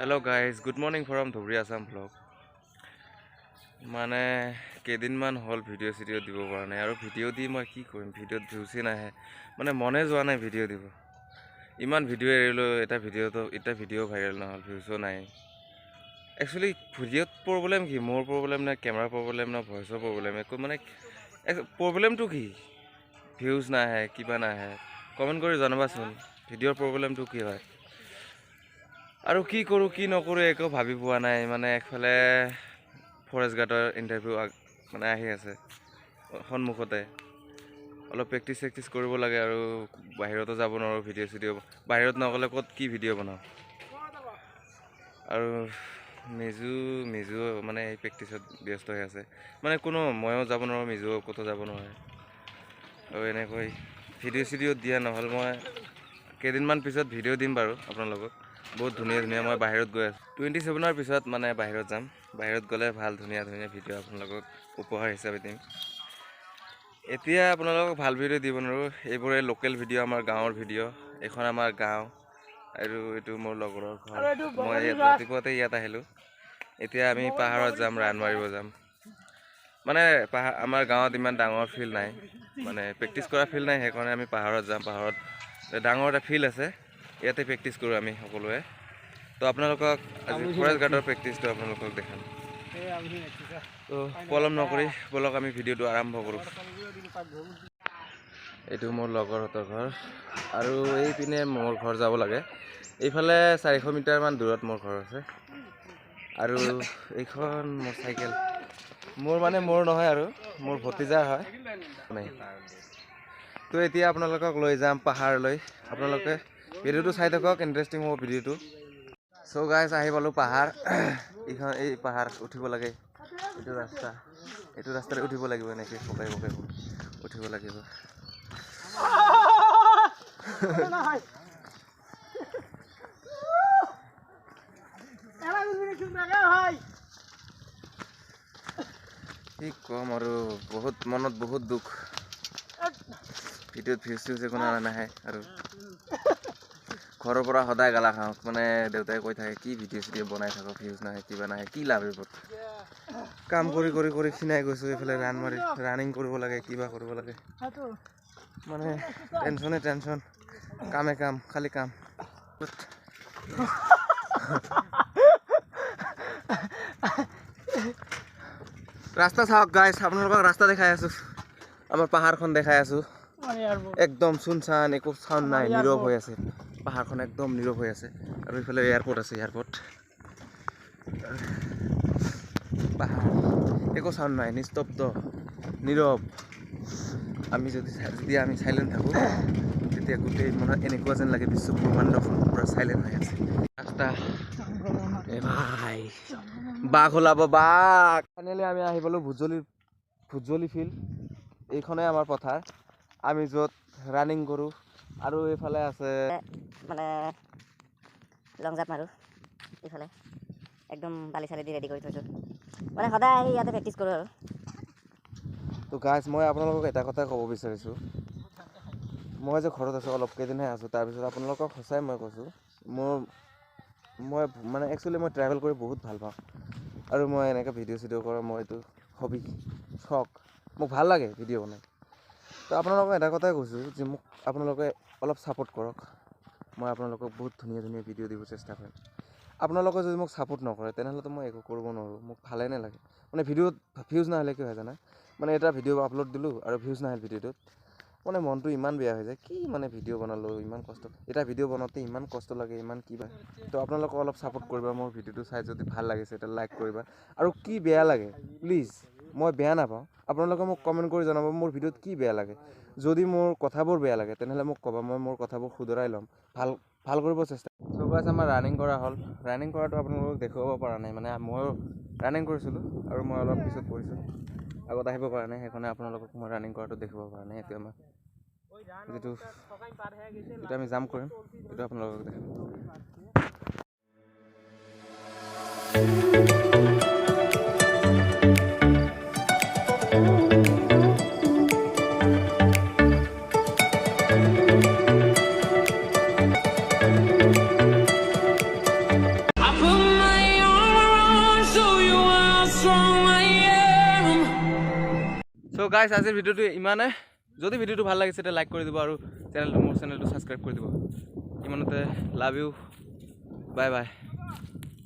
Hello guys, good morning from Dhubri Assam vlog. মানে কেদিনমান হল video' দিব পৰা নাই আৰু ভিডিঅ' দি মই কি কৰিম, ভিডিঅ'ত ভিউছে নাহে, মানে মনে যোৱা নাই ভিডিঅ' দিব। ইমান ভিডিঅ' এৰিলো, এটা ভিডিঅ' ভাইৰেল নহ'ল, ভিউজো নাই। একচুৱেলি ভিডিঅ'ত প্ৰব্লেম কি, মোৰ প্ৰব্লেম নে কেমেৰা প্ৰব্লেম নে ভইচৰ প্ৰব্লেম, একো মানে প্ৰব্লেমটো কি, ভিউজ নাহে, কিবা নাহে, কমেণ্ট কৰি জনাবাচোন ভিডিঅ'ৰ প্ৰব্লেমটো কি হয়। আৰু কি কৰোঁ কি নকৰোঁ একো ভাবি পোৱা নাই। মানে একফালে ফৰেষ্ট গাৰ্ডৰ ইণ্টাৰভিউ মানে আহি আছে সন্মুখতে, অলপ প্ৰেক্টিচ কৰিব লাগে। আৰু বাহিৰতো যাব নোৱাৰোঁ, ভিডিঅ' বাহিৰত নগ'লে ক'ত কি ভিডিঅ' বনাওঁ। আৰু মিজু মানে এই প্ৰেক্টিচত ব্যস্ত হৈ আছে, মানে ময়ো যাব নোৱাৰোঁ, মিজুও ক'তো যাব নোৱাৰে। আৰু এনেকৈ ভিডিঅ' দিয়া নহ'ল। মই কেইদিনমান পিছত ভিডিঅ' দিম বাৰু আপোনালোকক, বহুত ধুনীয়া মই বাহিৰত গৈ আছোঁ। 27ৰ পিছত মানে বাহিৰত যাম, বাহিৰত গ'লে ভাল ধুনীয়া ভিডিঅ' আপোনালোকক উপহাৰ হিচাপে দিম। এতিয়া আপোনালোকক ভাল ভিডিঅ' দিব নোৱাৰোঁ, এইবোৰে লোকেল ভিডিঅ', আমাৰ গাঁৱৰ ভিডিঅ'। এইখন আমাৰ গাঁও আৰু এইটো মোৰ লগৰৰ ঘৰ। মই ৰাতিপুৱাতে ইয়াত আহিলোঁ, এতিয়া আমি পাহাৰত যাম, ৰান মাৰিব যাম। মানে আমাৰ গাঁৱত ইমান ডাঙৰ ফিল্ড নাই, মানে প্ৰেক্টিচ কৰা ফিল্ড নাই, সেইকাৰণে আমি পাহাৰত যাম। পাহাৰত ডাঙৰ এটা ফিল্ড আছে, ইয়াতে প্ৰেক্টিচ কৰোঁ আমি সকলোৱে। তো আপোনালোকক আজি ফৰেষ্ট গাৰ্ডৰ প্ৰেক্টিচটো আপোনালোকক দেখাম। তো পলম নকৰি ব'লক আমি ভিডিঅ'টো আৰম্ভ কৰোঁ। এইটো মোৰ লগৰহঁতৰ ঘৰ, আৰু এইপিনে মোৰ ঘৰ যাব লাগে। এইফালে 400 মিটাৰমান দূৰত মোৰ ঘৰ আছে। আৰু এইখন মোৰ চাইকেল, মোৰ নহয় আৰু মোৰ ভতিজাৰ হয়। তো এতিয়া আপোনালোকক লৈ যাম পাহাৰলৈ, আপোনালোকে ভিডিঅ'টো চাই থাকক, ইণ্টাৰেষ্টিং হ'ব ভিডিঅ'টো। চ' গাইজ আহি পালোঁ পাহাৰ। এই পাহাৰ উঠিব লাগে, এইটো ৰাস্তাৰে উঠিব লাগিব, এনেকৈ পকাই উঠিব লাগিব। কি ক'ম আৰু, মনত বহুত দুখ। ভিডিঅ'ত ভিউজ একো নাহে, আৰু ঘৰৰ পৰা সদায় গালা খাওঁ। মানে দেউতাই কৈ থাকে কি ভিডিঅ' বনাই থাকো, ভিউজ নাহে, কিবা নাহে, কি লাভ এইবোৰ। কাম কৰি খিনাই গৈছোঁ। এইফালে ৰানিং কৰিব লাগে, কিবা কৰিব লাগে, মানে টেনচন, কাম, খালি কাম। ৰাস্তা চাওক গাইছ, আপোনালোকক ৰাস্তা দেখাই আছোঁ, আমাৰ পাহাৰখন দেখাই আছোঁ। একদম চুনচান, একো চাউণ্ড নাই, নীৰৱ হৈ আছে পাহাৰখন, একদম নীৰৱ হৈ আছে। আৰু এইফালে এয়াৰপৰ্ট আছে, পাহাৰ, একো চাউণ্ড নাই, নিস্তব্ধ, নীৰৱ। যেতিয়া আমি চাইলেণ্ট থাকোঁ, তেতিয়া গোটেই মনত এনেকুৱা যেন লাগে বিশ্ব ব্ৰহ্মাণ্ডখন পূৰা চাইলেণ্ট হৈ আছে। ৰাস্তা বাঘ ওলাব, বাঘ। ফাইনেলি আমি আহি পালোঁ ভুজলি ফিল্ড। এইখনেই আমাৰ পথাৰ, আমি য'ত ৰানিং কৰোঁ। আৰু এইফালে আছে মানে লং জাপ মাৰোঁ, এইফালে একদম বালি চালি দি ৰেডি কৰি থৈছোঁ, মানে সদায় আহি ইয়াতে প্ৰেক্টিচ কৰোঁ আৰু। তো গাইজ মই আপোনালোকক এটা কথাই ক'ব বিচাৰিছোঁ, মই যে ঘৰত আছোঁ, অলপ কেইদিনহে আছোঁ, তাৰপিছত আপোনালোকক সঁচাই মই কৈছোঁ, মই মানে একচুৱেলি মই ট্ৰেভেল কৰি বহুত ভাল পাওঁ। আৰু মই এনেকৈ ভিডিঅ' কৰা, মই এইটো হবি, চখ, মোক ভাল লাগে ভিডিঅ' বনাই। তো আপোনালোকক এটা কথাই কৈছোঁ যে মোক আপোনালোকে অলপ ছাপোৰ্ট কৰক। মই আপোনালোকক বহুত ধুনীয়া ভিডিঅ' দিব চেষ্টা কৰিম। আপোনালোকে যদি মোক ছাপোৰ্ট নকৰে, তেনেহ'লেতো মই একো কৰিব নোৱাৰোঁ, মোক ভালেই নালাগে। মানে ভিডিঅ'ত ভিউজ নাহিলে কি হয় জানা, মানে এটা ভিডিঅ' আপলোড দিলোঁ আৰু ভিউজ নাহিল ভিডিঅ'টোত, মানে মনটো ইমান বেয়া হৈ যায়, কি মানে ভিডিঅ' বনালোঁ, ইমান কষ্ট, এটা ভিডিঅ' বনাওঁতে ইমান কষ্ট লাগে, ইমান কিবা। তো আপোনালোকে অলপ ছাপোৰ্ট কৰিবা, মোৰ ভিডিঅ'টো চাই যদি ভাল লাগিছে এটা লাইক কৰিবা। আৰু কি বেয়া লাগে প্লিজ, মই বেয়া নাপাওঁ, আপোনালোকে মোক কমেণ্ট কৰি জনাব মোৰ ভিডিঅ'ত কি বেয়া লাগে। যদি মোৰ কথাবোৰ বেয়া লাগে তেনেহ'লে মোক ক'বা, মই মোৰ কথাবোৰ শুধৰাই ল'ম, ভাল কৰিব চেষ্টা কৰিম। চ' গাইজ আমাৰ ৰানিং কৰা হ'ল। ৰানিং কৰাটো আপোনালোকক দেখুৱাব পৰা নাই, মানে ময়ো ৰানিং কৰিছিলোঁ আৰু মই অলপ পিছত কৰিছোঁ, আগত আহিব পৰা নাই, সেইকাৰণে আপোনালোকক মই ৰানিং কৰাটো দেখিব পৰা নাই। এতিয়া যিটো আমি জাম্প কৰিম, সেইটো আপোনালোকক দেখাম। গাইজ আজিৰ ভিডিঅ'টো ইমানে যদি ভিডিঅ'টো ভাল লাগিছে তেতিয়া লাইক কৰি দিব আৰু মোৰ চেনেলটো ছাবস্ক্ৰাইব কৰি দিব ইমানতে লাভ ইউ বাই বাই